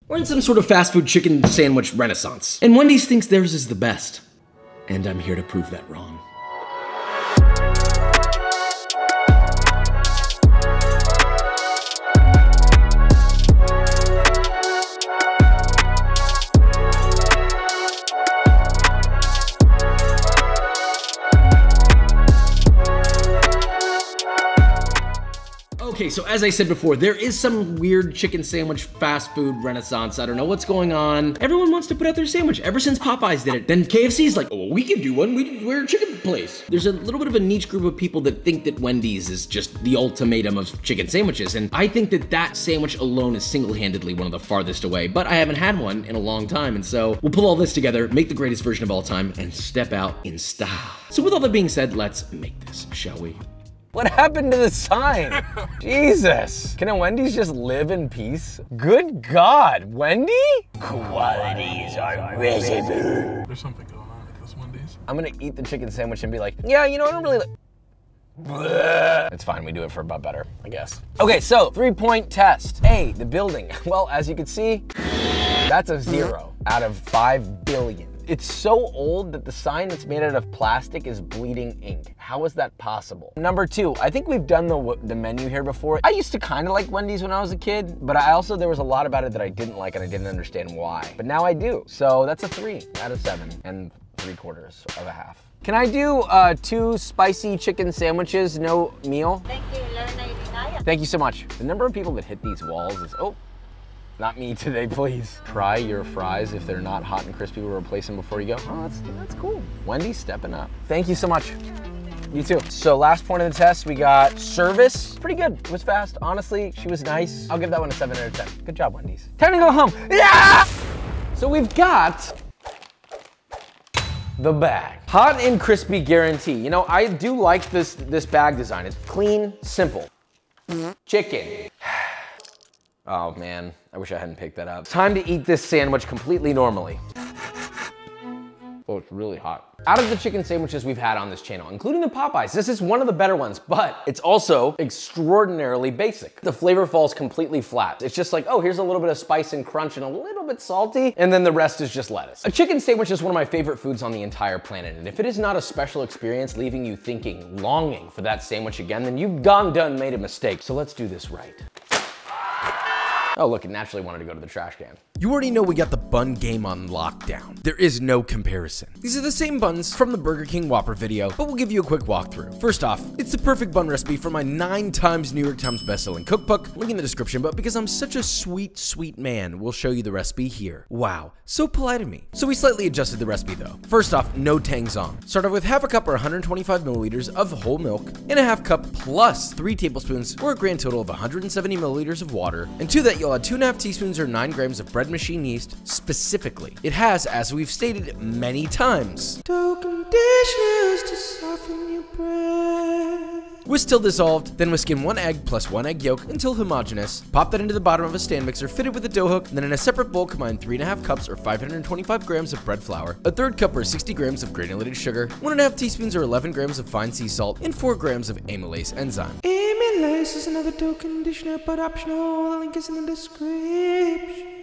We're in some sort of fast food chicken sandwich renaissance. And Wendy's thinks theirs is the best. And I'm here to prove that wrong. Okay, so as I said before, there is some weird chicken sandwich fast food renaissance. I don't know what's going on. Everyone wants to put out their sandwich ever since Popeyes did it. Then KFC's like, oh, we can do one. We're a chicken place. There's a little bit of a niche group of people that think that Wendy's is just the ultimatum of chicken sandwiches. And I think that that sandwich alone is single-handedly one of the farthest away, but I haven't had one in a long time. And so we'll pull all this together, make the greatest version of all time, and step out in style. So with all that being said, let's make this, shall we? What happened to the sign? Jesus. Can a Wendy's just live in peace? Good God, Wendy? Qualities are risible. There's something going on at this Wendy's. I'm gonna eat the chicken sandwich and be like, yeah, you know, I don't really like. Bleh. It's fine, we do it for a butt better, I guess. Okay, so 3-point test. A, the building. Well, as you can see, that's a 0 out of 5 billion. It's so old that the sign that's made out of plastic is bleeding ink. How is that possible? Number 2, I think we've done the menu here before. I used to kind of like Wendy's when I was a kid, but there was a lot about it that I didn't like and I didn't understand why. But now I do. So that's a 3 out of 7 and 3/4 of a half. Can I do 2 spicy chicken sandwiches, no meal? Thank you, Thank you so much. The number of people that hit these walls is, oh. Not me today, please. Try your fries. If they're not hot and crispy, we'll replace them before you go. Oh, that's cool. Wendy's stepping up. Thank you so much. You too. So last point of the test, we got service. Pretty good. It was fast. Honestly, she was nice. I'll give that one a 7 out of 10. Good job, Wendy's. Time to go home. Yeah! So we've got the bag. Hot and crispy guarantee. You know, I do like this bag design. It's clean, simple. Chicken. Oh man, I wish I hadn't picked that up. Time to eat this sandwich completely normally. Oh, it's really hot. Out of the chicken sandwiches we've had on this channel, including the Popeyes, this is one of the better ones, but it's also extraordinarily basic. The flavor falls completely flat. It's just like, oh, here's a little bit of spice and crunch and a little bit salty, and then the rest is just lettuce. A chicken sandwich is one of my favorite foods on the entire planet, and if it is not a special experience leaving you thinking, longing for that sandwich again, then you've done made a mistake. So let's do this right. Oh, look, it naturally wanted to go to the trash can. You already know we got the bun game on lockdown. There is no comparison. These are the same buns from the Burger King Whopper video, but we'll give you a quick walkthrough. First off, it's the perfect bun recipe from my 9 times New York Times bestselling cookbook, link in the description, but because I'm such a sweet, sweet man, we'll show you the recipe here. Wow, so polite of me. So we slightly adjusted the recipe though. First off, no tangzong. Start off with half a cup or 125 milliliters of whole milk, and a half cup plus 3 tablespoons or a grand total of 170 milliliters of water, and to that you'll add 2.5 teaspoons or 9 grams of bread machine yeast. Specifically, it has, as we've stated many times, dough conditioners to soften your bread. Whisk till dissolved, then whisk in 1 egg plus 1 egg yolk until homogeneous. Pop that into the bottom of a stand mixer fitted with a dough hook, then in a separate bowl combine 3.5 cups or 525 grams of bread flour, a 1/3 cup or 60 grams of granulated sugar, 1.5 teaspoons or 11 grams of fine sea salt, and 4 grams of amylase enzyme. Amylase is another dough conditioner, but optional. The link is in the description.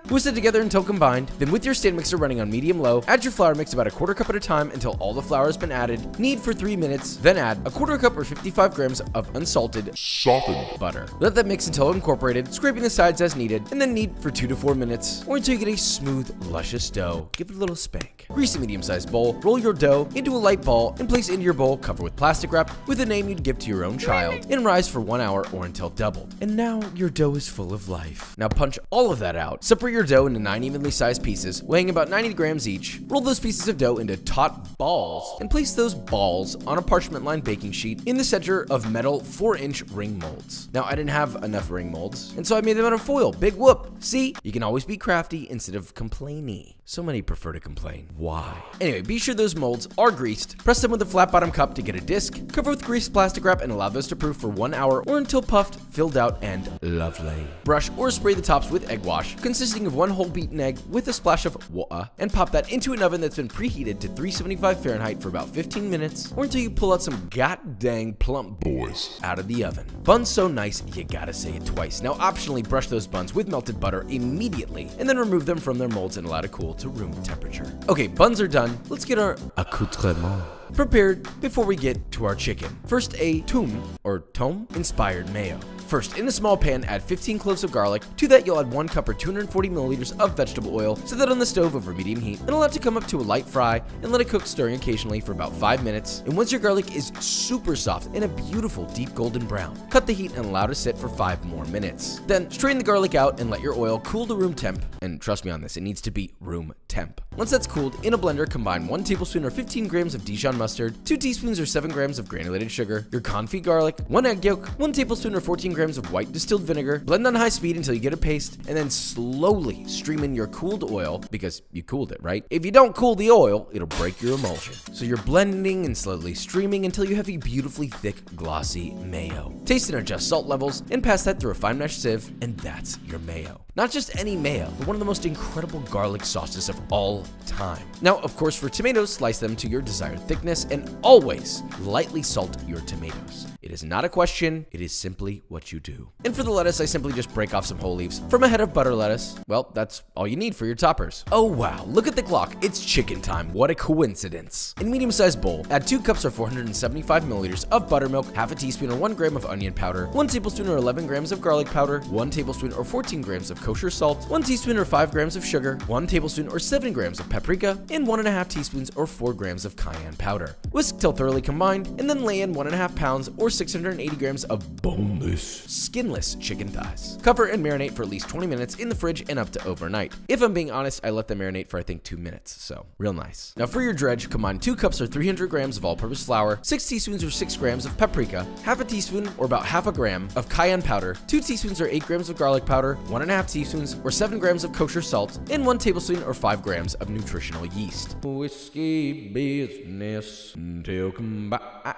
Whisk it together until combined, then with your stand mixer running on medium-low, add your flour mix about 1/4 cup at a time until all the flour has been added. Knead for 3 minutes, then add 1/4 cup or 55 grams of unsalted, softened butter. Let that mix until incorporated, scraping the sides as needed, and then knead for 2 to 4 minutes, or until you get a smooth, luscious dough. Give it a little spank. Grease a medium-sized bowl, roll your dough into a light ball, and place into your bowl, cover with plastic wrap with a name you'd give to your own child, and rise for 1 hour or until doubled. And now your dough is full of life. Now punch all of that out. Separate your dough into 9 evenly sized pieces, weighing about 90 grams each. Roll those pieces of dough into taut balls, and place those balls on a parchment-lined baking sheet in the center of metal 4-inch ring molds. Now, I didn't have enough ring molds, and so I made them out of foil. Big whoop. See, you can always be crafty instead of complainy. So many prefer to complain. Why? Anyway, be sure those molds are greased. Press them with a flat bottom cup to get a disc. Cover with greased plastic wrap and allow those to proof for 1 hour or until puffed, filled out, and lovely. Brush or spray the tops with egg wash, consisting of of 1 whole beaten egg with a splash of water and pop that into an oven that's been preheated to 375 Fahrenheit for about 15 minutes or until you pull out some god dang plump boys out of the oven. Buns so nice, you gotta say it twice. Now optionally brush those buns with melted butter immediately and then remove them from their molds and allow to cool to room temperature. Okay, buns are done. Let's get our accoutrement prepared before we get to our chicken. First, a tome inspired mayo. First, in a small pan, add 15 cloves of garlic. To that, you'll add 1 cup or 240 milliliters of vegetable oil. Set that on the stove over medium heat and allow it to come up to a light fry and let it cook, stirring occasionally for about 5 minutes. And once your garlic is super soft and a beautiful deep golden brown, cut the heat and allow it to sit for 5 more minutes. Then strain the garlic out and let your oil cool to room temp. And trust me on this, it needs to be room temp. Once that's cooled, in a blender, combine 1 tablespoon or 15 grams of Dijon mustard, 2 teaspoons or 7 grams of granulated sugar, your confit garlic, 1 egg yolk, 1 tablespoon or 14 grams of white distilled vinegar. Blend on high speed until you get a paste, and then slowly stream in your cooled oil, because you cooled it, right? If you don't cool the oil, it'll break your emulsion. So you're blending and slowly streaming until you have a beautifully thick, glossy mayo. Taste and adjust salt levels, and pass that through a fine mesh sieve, and that's your mayo. Not just any mayo, but one of the most incredible garlic sauces of all time. Now, of course, for tomatoes, slice them to your desired thickness, and always lightly salt your tomatoes. It is not a question, it is simply what you do. And for the lettuce, I simply just break off some whole leaves from a head of butter lettuce. Well, that's all you need for your toppers. Oh wow, look at the clock, it's chicken time, what a coincidence. In a medium-sized bowl, add 2 cups or 475 milliliters of buttermilk, half a teaspoon or 1 gram of onion powder, 1 tablespoon or 11 grams of garlic powder, 1 tablespoon or 14 grams of kosher salt, 1 teaspoon or 5 grams of sugar, 1 tablespoon or 7 grams of paprika, and 1.5 teaspoons or 4 grams of cayenne powder. Whisk till thoroughly combined, and then lay in 1.5 pounds or 680 grams of boneless, skinless chicken thighs. Cover and marinate for at least 20 minutes in the fridge and up to overnight. If I'm being honest, I let them marinate for I think 2 minutes, so real nice. Now for your dredge, combine 2 cups or 300 grams of all-purpose flour, 6 teaspoons or 6 grams of paprika, half a teaspoon or about half a gram of cayenne powder, 2 teaspoons or 8 grams of garlic powder, 1.5 teaspoons or 7 grams of kosher salt, and 1 tablespoon or 5 grams of nutritional yeast. Whiskey business until combined.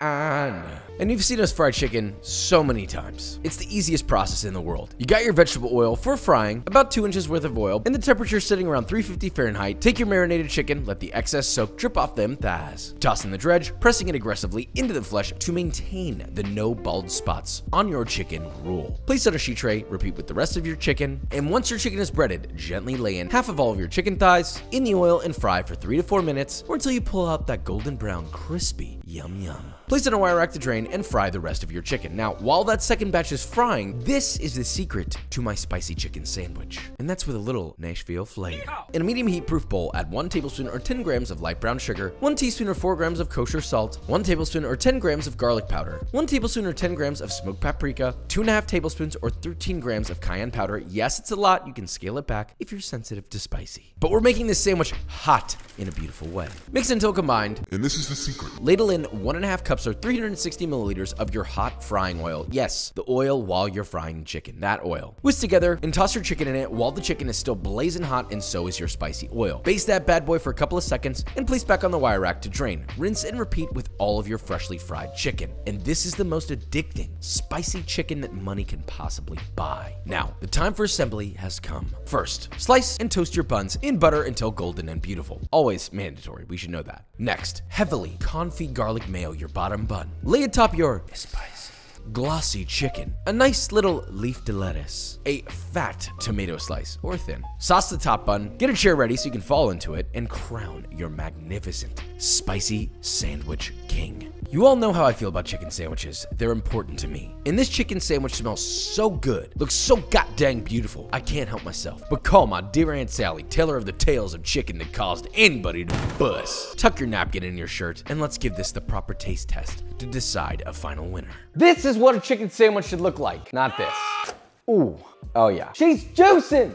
And you've seen us fry chicken so many times. It's the easiest process in the world. You got your vegetable oil for frying, about 2 inches worth of oil, and the temperature sitting around 350 Fahrenheit. Take your marinated chicken, let the excess soak drip off them thighs. Toss in the dredge, pressing it aggressively into the flesh to maintain the no bald spots on your chicken rule. Place on a sheet tray, repeat with the rest of your chicken, and once your chicken is breaded, gently lay in half of all of your chicken thighs in the oil and fry for 3 to 4 minutes or until you pull out that golden brown crispy yum yum. Place it on a wire rack to drain and fry the rest of your chicken. Now, while that second batch is frying, this is the secret to my spicy chicken sandwich. And that's with a little Nashville flavor. In a medium heat proof bowl, add 1 tablespoon or 10 grams of light brown sugar, 1 teaspoon or 4 grams of kosher salt, 1 tablespoon or 10 grams of garlic powder, 1 tablespoon or 10 grams of smoked paprika, 2.5 tablespoons or 13 grams of cayenne powder. Yes, it's a lot. You can scale it back if you're sensitive to spicy. But we're making this sandwich hot in a beautiful way. Mix until combined. And this is the secret. Ladle in 1.5 cups or 360 milliliters of your hot frying oil. Yes, the oil while you're frying chicken, that oil. Whisk together and toss your chicken in it while the chicken is still blazing hot, and so is your spicy oil. Baste that bad boy for a couple of seconds and place back on the wire rack to drain. Rinse and repeat with all of your freshly fried chicken. And this is the most addicting, spicy chicken that money can possibly buy. Now, the time for assembly has come. First, slice and toast your buns in butter until golden and beautiful. Always mandatory, we should know that. Next, heavily confit garlic mayo your bottom bun. Lay atop your spicy, glossy chicken, a nice little leaf de lettuce, a fat tomato slice, or thin. Sauce the top bun, get a chair ready so you can fall into it, and crown your magnificent, spicy sandwich king. You all know how I feel about chicken sandwiches. They're important to me. And this chicken sandwich smells so good, looks so goddamn beautiful, I can't help myself but call my dear Aunt Sally, teller of the tales of chicken that caused anybody to bust. Tuck your napkin in your shirt, and let's give this the proper taste test to decide a final winner. This is what a chicken sandwich should look like, not this. Ooh, oh yeah. She's juicing!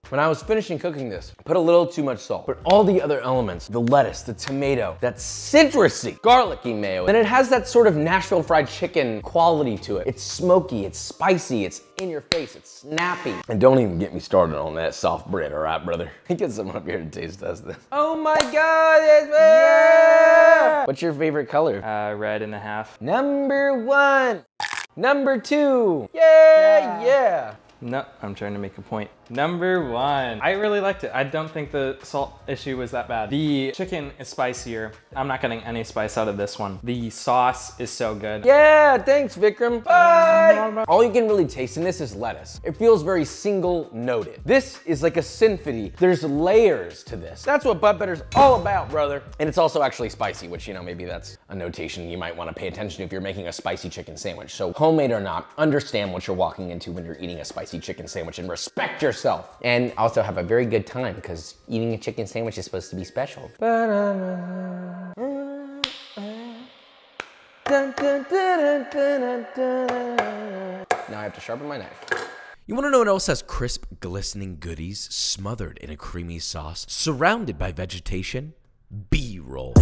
When I was finishing cooking this, I put a little too much salt. But all the other elements, the lettuce, the tomato, that citrusy, garlicky mayo, and it has that sort of Nashville fried chicken quality to it. It's smoky, it's spicy, it's in your face, it's snappy. And don't even get me started on that soft bread, all right, brother? Get someone up here to taste test this. Oh my God, it's yeah! What's your favorite color? Red and a half. Number 1. Number 2. Yeah. No, I'm trying to make a point. Number 1. I really liked it. I don't think the salt issue was that bad. The chicken is spicier. I'm not getting any spice out of this one. The sauce is so good. Yeah, thanks, Vikram. Bye! All you can really taste in this is lettuce. It feels very single-noted. This is like a symphony. There's layers to this. That's what butt butter's all about, brother. And it's also actually spicy, which, you know, maybe that's a notation you might want to pay attention to if you're making a spicy chicken sandwich. So homemade or not, understand what you're walking into when you're eating a spicy chicken sandwich and respect yourself. And also have a very good time because eating a chicken sandwich is supposed to be special. Now I have to sharpen my knife. You want to know what else has crisp, glistening goodies smothered in a creamy sauce, surrounded by vegetation? B-roll.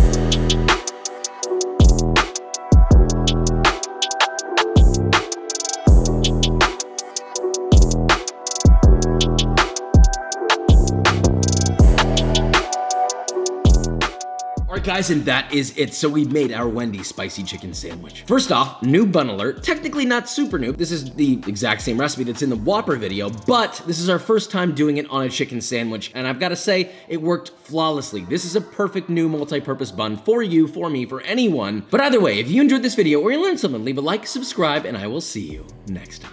Guys, and that is it. So we made our Wendy spicy chicken sandwich. First off, new bun alert. Technically not super new. This is the exact same recipe that's in the Whopper video, but this is our first time doing it on a chicken sandwich, and I've got to say, it worked flawlessly. This is a perfect new multi-purpose bun for you, for me, for anyone. But either way, if you enjoyed this video or you learned something, leave a like, subscribe, and I will see you next time.